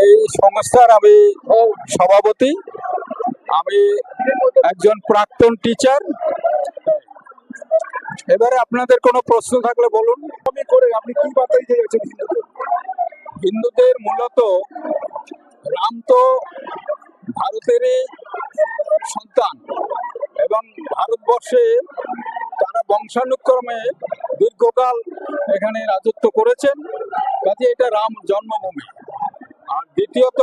এই সংস্থার আমি সভাপতি। আমি একজন প্রাক্তন টিচার। এবারে আপনাদের কোনো প্রশ্ন থাকলে বলুন। আপনি কি বার্তা দিতে যাচ্ছেন হিন্দুদের? হিন্দুদের মূলত রাম তো ভারতেরই সন্তান এবং ভারতবর্ষে তারা বংশানুক্রমে দীর্ঘকাল এখানে রাজত্ব করেছেন, কাজে এটা রাম জন্মভূমি। আর দ্বিতীয়ত,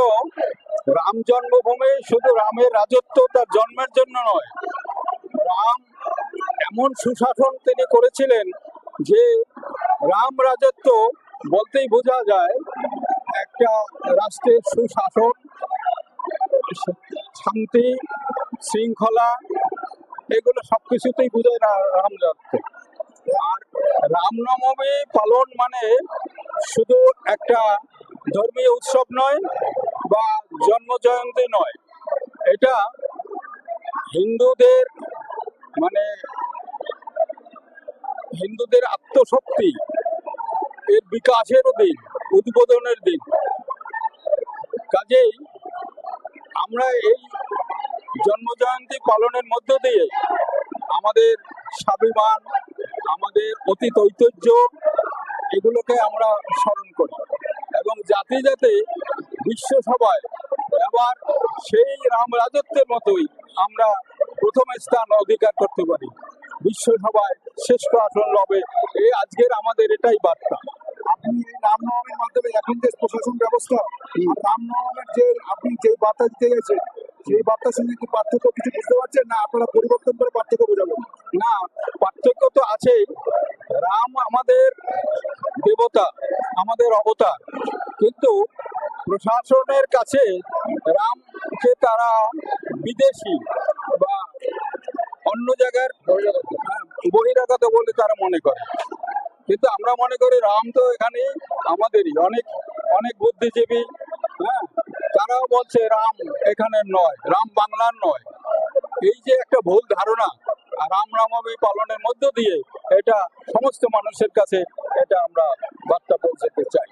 রাম জন্মভূমি শুধু রামের রাজত্ব তার জন্মের জন্য নয়, রাম এমন সুশাসন তিনি করেছিলেন যে রাম রাজত্ব বলতেই বোঝা যায় একটা রাষ্ট্রের সুশাসন, শান্তি, শৃঙ্খলা, এগুলো সবকিছুতেই বোঝায় না রাম রাজত্ব। আর রামনবমী পালন মানে শুধু একটা ধর্মীয় উৎসব নয় বা জন্মজয়ন্তী নয়, এটা হিন্দুদের মানে হিন্দুদের আত্মশক্তি এর বিকাশেরও দিন, উদ্বোধনের দিন। কাজেই আমরা এই জন্মজয়ন্তী পালনের মধ্য দিয়ে আমাদের স্বাভিমান, আমাদের অতীত ঐতিহ্য, এগুলোকে আমরা স্মরণ করি এবং জাতি যাতে বিশ্বসভায় আবার সেই রাম রাজত্বের মতোই আমরা প্রথম স্থান অধিকার করতে পারি, বিশ্বসভায় শ্রেষ্ঠ আসন লবে, এই আজকের আমাদের এটাই বার্তা। আপনি এই রামনবমীর মাধ্যমে এখন যে প্রশাসন ব্যবস্থা আর রামনবমীর যে আপনি যে বার্তা দিতে গেছেন, সেই বার্তার সঙ্গে কি পার্থক্য কিছু বুঝতে পারছেন, না আপনারা পরিবর্তন করে পার্থক্য বোঝাবেন? না, পার্থক্য তো আছেই। রাম আমাদের দেবতা, আমাদের অবতার, কিন্তু প্রশাসনের কাছে রামকে তারা বিদেশি বা অন্য জায়গার বহিরাগত বলে তারা মনে করে। কিন্তু আমরা মনে করি রাম তো এখানে আমাদেরই। অনেক অনেক বুদ্ধিজীবী, হ্যাঁ, তারাও বলছে রাম এখানে নয়, রাম বাংলার নয়। এই যে একটা ভুল ধারণা, আর রামনবমী পালনের মধ্য দিয়ে এটা সমস্ত মানুষের কাছে এটা আমরা বার্তা পৌঁছাতে চাই।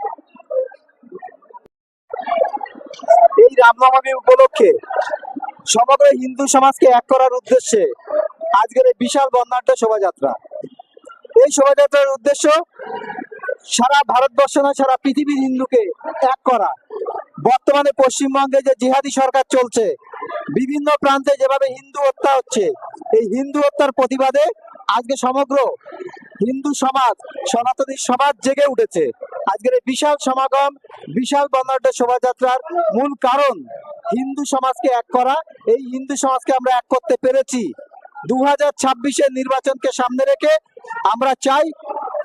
এই রামনবমী উপলক্ষে সমগ্র হিন্দু সমাজকে এক করার উদ্দেশ্যে আজকের এই বিশাল বর্ণাঢ্য শোভাযাত্রা। এই শোভাযাত্রার উদ্দেশ্য সারা ভারতবর্ষ নয়, সারা পৃথিবীর হিন্দুকে এক করা। বর্তমানে পশ্চিমবঙ্গে যে জিহাদি সরকার চলছে, বিভিন্ন প্রান্তে যেভাবে হিন্দু হত্যা হচ্ছে, এই হিন্দু হত্যার প্রতিবাদে আজকে সমগ্র হিন্দু সমাজ, সনাতনী সমাজ জেগে উঠেছে। আজকের এই বিশাল সমাগম, বিশাল বর্ণাঢ্য শোভাযাত্রার মূল কারণ হিন্দু সমাজকে এক করা। এই হিন্দু সমাজকে আমরা এক করতে পেরেছি। 2026-এর নির্বাচনকে সামনে রেখে আমরা চাই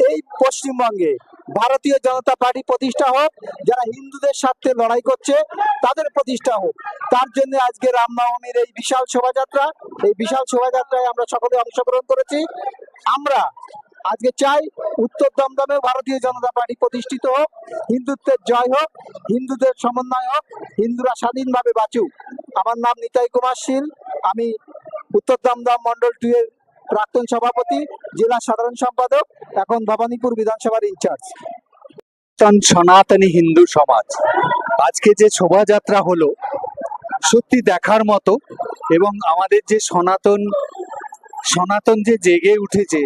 এই পশ্চিমবঙ্গে ভারতীয় জনতা পার্টি প্রতিষ্ঠা হোক, যারা হিন্দুদের স্বার্থে লড়াই করছে তাদের প্রতিষ্ঠা হোক। তার জন্য আজকে রামনবমীর এই বিশাল শোভাযাত্রা, এই বিশাল শোভাযাত্রায় আমরা সকলে অংশগ্রহণ করেছি। আমরা আজকে চাই উত্তর দমদমে ভারতীয় জনতা পার্টি প্রতিষ্ঠিত হোক, হিন্দুত্বের জয় হোক, হিন্দুদের সমন্বয় হোক, হিন্দুরা স্বাধীনভাবে বাঁচুক। আমার নাম নিতাই কুমার শীল, আমি উত্তর দমদম মন্ডল 2 এর প্রাক্তন সভাপতি, জেলা সাধারণ সম্পাদক, এখন ভবানীপুর বিধানসভার ইনচার্জ। সনাতনী হিন্দু সমাজ আজকে যে শোভাযাত্রা হলো সত্যি দেখার মতো, এবং আমাদের যে সনাতন যে জেগে উঠেছে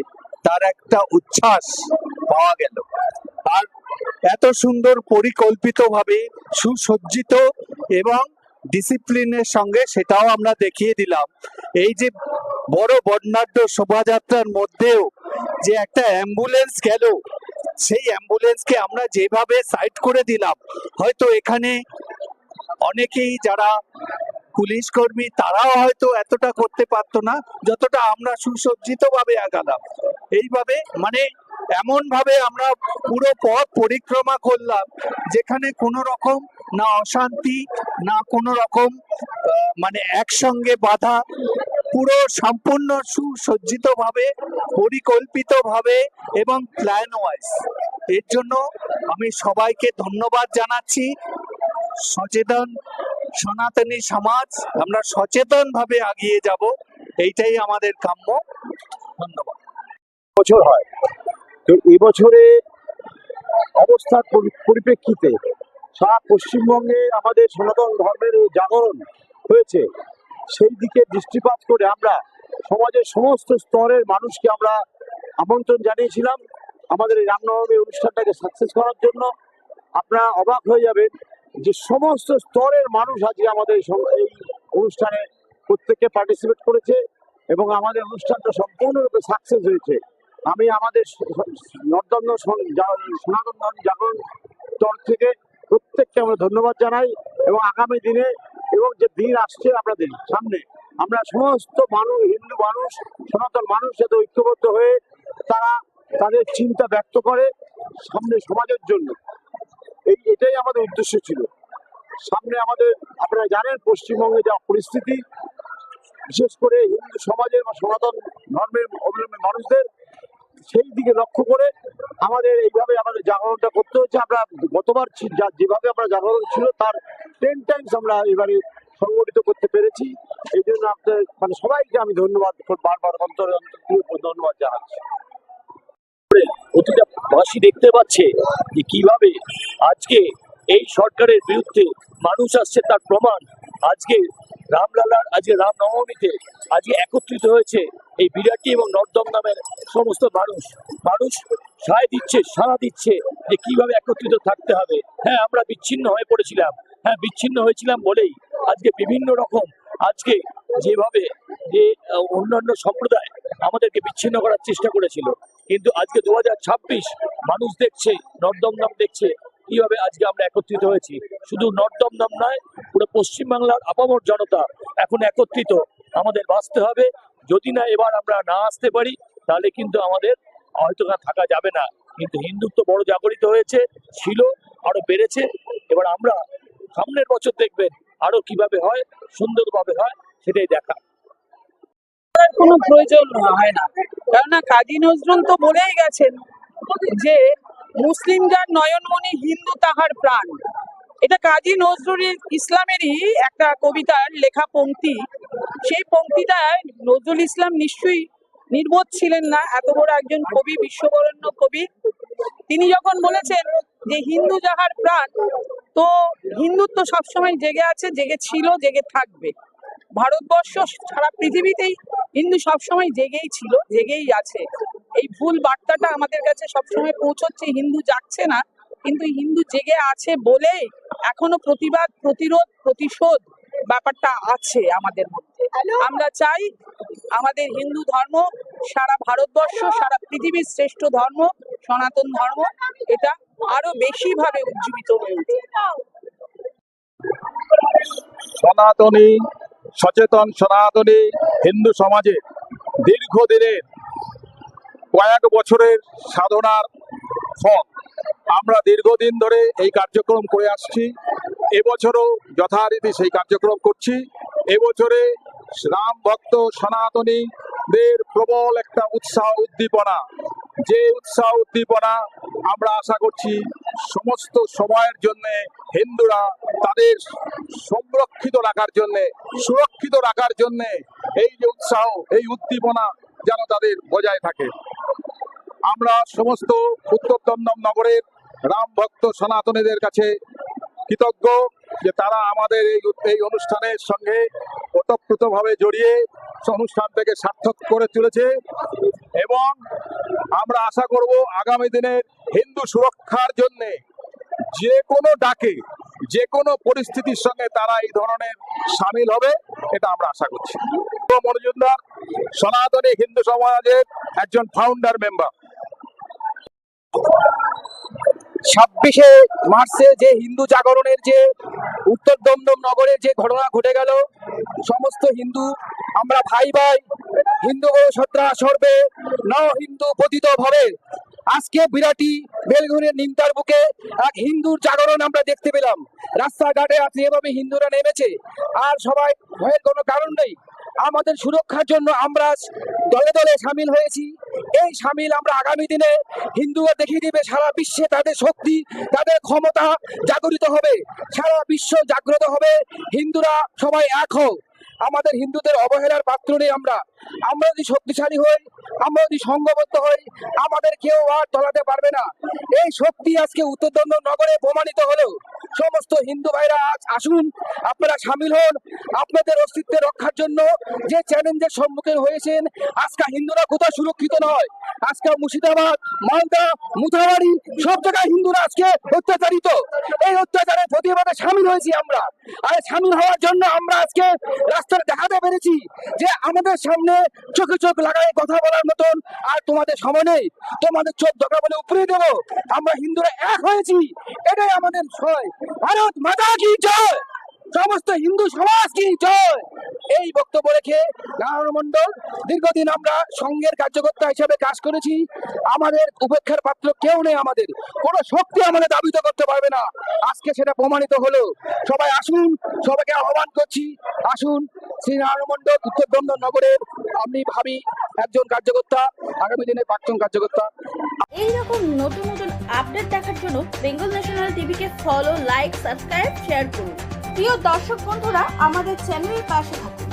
তার একটা উচ্ছ্বাস পাওয়া গেল। আর এত সুন্দর পরিকল্পিতভাবে সুসজ্জিত এবং ডিসিপ্লিনের সঙ্গে সেটাও আমরা দেখিয়ে দিলাম। এই যে বড় বর্ণাঢ্য শোভাযাত্রার মধ্যেও যে একটা অ্যাম্বুলেন্স গেল, সেই অ্যাম্বুলেন্সকে আমরা যেভাবে সাইড করে দিলাম, হয়তো এখানে অনেকেই যারা পুলিশ কর্মী তারাও হয়তো এতটা করতে পারতো না যতটা আমরা সুসজ্জিত ভাবে আগালাম। এইভাবে মানে এমন ভাবে আমরা পুরো পথ পরিক্রমা করলাম যেখানে কোনো রকম না অশান্তি, না কোনো রকম মানে একসঙ্গে বাধা, পুরো সম্পূর্ণ সুসজ্জিত ভাবে, পরিকল্পিত ভাবে এবং প্ল্যান ওয়াইজ। এর জন্য আমি সবাইকে ধন্যবাদ জানাচ্ছি। সচেতন সনাতনী সমাজ, আমরা সচেতন ভাবে এগিয়ে যাব, এইটাই আমাদের কাম্য। ধন্যবাদ। বছর হয় তো এবছরে অবস্থার পরিপ্রেক্ষিতে সারা পশ্চিমবঙ্গে আমাদের সনাতন ধর্মের জাগরণ হয়েছে, সেই দিকে দৃষ্টিপাত করে আমরা সমাজের সমস্ত স্তরের মানুষকে আমরা আমন্ত্রণ জানিয়েছিলাম আমাদের এই রামনবমী অনুষ্ঠানটাকে সাকসেস করার জন্য। আপনারা অবাক হয়ে যাবেন যে সমস্ত স্তরের মানুষ আজকে আমাদের এই অনুষ্ঠানে প্রত্যেকে পার্টিসিপেট করেছে এবং আমাদের অনুষ্ঠানটা সম্পূর্ণরূপে সাকসেস হয়েছে। আমি আমাদের নর্দম্ন সনাতন ধর্ম জাগরণ তরফ থেকে প্রত্যেককে আমরা ধন্যবাদ জানাই এবং আগামী দিনে এবং যে দিন আসছে আপনাদের সামনে আমরা সমস্ত মানুষ, হিন্দু মানুষ, সনাতন মানুষ যাতে ঐক্যবদ্ধ হয়ে তারা তাদের চিন্তা ব্যক্ত করে সামনে সমাজের জন্য, এটাই আমাদের উদ্দেশ্য ছিল। সামনে আমাদের আপনারা জানেন পশ্চিমবঙ্গে যা পরিস্থিতি, বিশেষ করে হিন্দু সমাজের বা সনাতন ধর্মের অবলম্বী মানুষদের, সেই দিকে লক্ষ্য করে আমাদের এইভাবে আমাদের জাগরণটা করতে হচ্ছে। আমরা গতবার যেভাবে আমরা জাগরণ ছিল তার 10 টাইমস আমরা এবারে সংগঠিত করতে পেরেছি। এই জন্য আপনাদের মানে সবাইকে আমি ধন্যবাদ বারবার অন্তরে ধন্যবাদ জানাচ্ছি। প্রতিটা বাসী দেখতে পাচ্ছে যে কিভাবে আজকে এই সরকারের বিরুদ্ধে মানুষ আসছে, তার প্রমাণ আজকে রামলালার আজকে রামনবমীতে আজকে একত্রিত হয়েছে এই বিরাটি এবং নর্দম নামের সমস্ত মানুষ সাড়া দিচ্ছে যে কিভাবে একত্রিত থাকতে হবে। হ্যাঁ, আমরা বিচ্ছিন্ন হয়ে পড়েছিলাম, হ্যাঁ বিচ্ছিন্ন হয়েছিলাম বলেই আজকে বিভিন্ন রকম আজকে যেভাবে যে অন্যান্য সম্প্রদায় আমাদেরকে বিচ্ছিন্ন করার চেষ্টা করেছিল, কিন্তু আজকে 2026 মানুষ দেখছে, নর্দমদম দেখছে কিভাবে আজকে আমরা একত্রিত হয়েছি। শুধু নর্দমদম নয়, পুরো পশ্চিমবাংলার আপামর জনতা এখন একত্রিত। আমাদের বাঁচতে হবে, যদি না এবার আমরা না আসতে পারি তাহলে কিন্তু আমাদের হয়তো থাকা যাবে না। কিন্তু হিন্দুত্ব বড় জাগরিত হয়েছে, ছিল, আরো বেড়েছে। এবার আমরা সামনের বছর দেখবেন আরো কিভাবে হয়, সুন্দরভাবে হয়, সেটাই দেখা। কোনো প্রয়োজন হয় না, কেননা কাজী নজরুল তো বলেই গেছেন যে মুসলিম যার নয়নমণি, হিন্দু তাহার প্রাণ। এটা কাজী নজরুল ইসলামেরই একটা কবিতার লেখা পংক্তি। সেই পংক্তিটায় নজরুল ইসলাম নিশ্চয়ই নির্বোধ ছিলেন না, এত বড় একজন কবি, বিশ্ববরেণ্য কবি। তিনি যখন বলেছেন যে হিন্দু যাহার প্রাণ, তো হিন্দুত্ব সবসময় জেগে আছে, জেগে ছিল, জেগে থাকবে। ভারতবর্ষ সারা পৃথিবীতেই হিন্দু সবসময় জেগেই ছিল, জেগেই আছে। এই ভুল বার্তাটা আমাদের কাছে সবসময় পৌঁছচ্ছে, হিন্দু জাগছে না, কিন্তু হিন্দু জেগে আছে বলেই এখনো প্রতিবাদ, প্রতিরোধ, প্রতিশোধ ব্যাপারটা আছে আমাদের মধ্যে। আমরা চাই আমাদের হিন্দু ধর্ম সারা ভারতবর্ষ, সারা পৃথিবীর শ্রেষ্ঠ ধর্ম সনাতন ধর্ম, এটা আরো বেশি ভাবে উজ্জীবিত হয়ে উঠে। সনাতনী, সচেতন সনাতনী হিন্দু সমাজে দীর্ঘদিনের কয়েক বছরের সাধনার ফল। আমরা দীর্ঘদিন ধরে এই কার্যক্রম করে আসছি, এবছরও যথারীতি সেই কার্যক্রম করছি। এবছরে রাম ভক্ত সনাতনীদের প্রবল একটা উৎসাহ উদ্দীপনা, যে উৎসাহ উদ্দীপনা আমরা আশা করছি সমস্ত সময়ের জন্যে হিন্দুরা তাদের সংরক্ষিত রাখার জন্যে, সুরক্ষিত রাখার জন্যে এই যে উৎসাহ, এই উদ্দীপনা যেন তাদের বজায় থাকে। আমরা সমস্ত উত্তর দমদম নগরের রাম ভক্ত সনাতনীদের কাছে কৃতজ্ঞ যে তারা আমাদের এই অনুষ্ঠানের সঙ্গে ওতপ্রোতভাবে জড়িয়ে অনুষ্ঠানটাকে সার্থক করে তুলেছে এবং আমরা আশা করব আগামী দিনে হিন্দু সুরক্ষার জন্য যে কোনো ডাকে, যে কোনো পরিস্থিতির সঙ্গে তারা এই ধরনের সামিল হবে, এটা আমরা আশা করছি। মজুমদার সনাতনী হিন্দু সমাজের একজন ফাউন্ডার মেম্বার। 26শে মার্চে যে হিন্দু জাগরণের যে উত্তর দমদম নগরের যে ঘটনা ঘটে গেল, সমস্ত হিন্দু আমরা ভাই ভাই, হিন্দু শ্রদ্ধা সর্বে ন হিন্দু পতিত ভবে। আজকে বিরাটি বেলগুনের নিমতার বুকে এক হিন্দুর জাগরণ আমরা দেখতে পেলাম। রাস্তাঘাটে আজকে এভাবে হিন্দুরা নেমেছে, আর সবাই ভয়ের কোনো কারণ নেই। আমাদের সুরক্ষার জন্য আমরা দলে দলে সামিল হয়েছি। এই সামিল আমরা আগামী দিনে হিন্দুরা দেখিয়ে দিবে সারা বিশ্বে তাদের শক্তি, তাদের ক্ষমতা জাগরিত হবে, সারা বিশ্ব জাগ্রত হবে। হিন্দুরা সবাই এক হোক। আমাদের হিন্দুদের অবহেলার পাত্র নেই। আমরা যদি শক্তিশালী হই, আমরা যদি সংঘবদ্ধ হই, আমাদের কেউ আর তলাতে পারবে না। এই শক্তি আজকে উত্তর দমদম নগরে প্রমাণিত হলো। সমস্ত হিন্দু ভাইরা আজ আসুন, আপনারা সামিল হন। আপনাদের অস্তিত্বের রক্ষার জন্য যে চ্যালেঞ্জের সম্মুখীন হয়েছেন, আজকে হিন্দুরা কোথাও সুরক্ষিত নয়। আজকে মুর্শিদাবাদ, মালদা, মুথাবাড়ি সব জায়গায় হিন্দুরা আজকে অত্যাচারিত। এই অত্যাচারের প্রতিবাদে সামিল হয়েছি আমরা। আর সামিল হওয়ার জন্য আমরা আজকে রাস্তায় দেখাতে পেরেছি যে আমাদের সামনে চোখে চোখ লাগায় কথা বলার মতন আর তোমাদের সময় নেই। তোমাদের চোখ দরকার বলে উপরে দেবো। আমরা হিন্দুরা এক হয়েছি, এটাই আমাদের জয়। ভারত মাতা কি জয়, সমস্ত হিন্দু সমাজ কি জয়। এই বক্তব্য রেখে নারায়ণ মণ্ডল, দীর্ঘদিন আমরা সংঘের কার্যকর্তা হিসেবে কাজ করেছি। আমাদের উপেক্ষার পাত্র কেউ নেই, আমাদের কোনো শক্তি আমাদের দাবিত করতে পারবে না। আজকে সেটা প্রমাণিত হলো। সবাই আসুন, সবাইকে আহ্বান করছি, আসুন। শ্রী নারায়ণ মণ্ডল উত্তর দমদম নগরের আমি ভাবি একজন কার্যকর্তা, আগামী দিনের প্রাক্তন কার্যকর্তা। এইরকম নতুন নতুন আপডেট দেখার জন্য বেঙ্গল ন্যাশনাল টিভিকে ফলো, লাইক, সাবস্ক্রাইব, শেয়ার করুন। প্রিয় দর্শক বন্ধুরা, আমাদের চ্যানেলের পাশে থাকুন।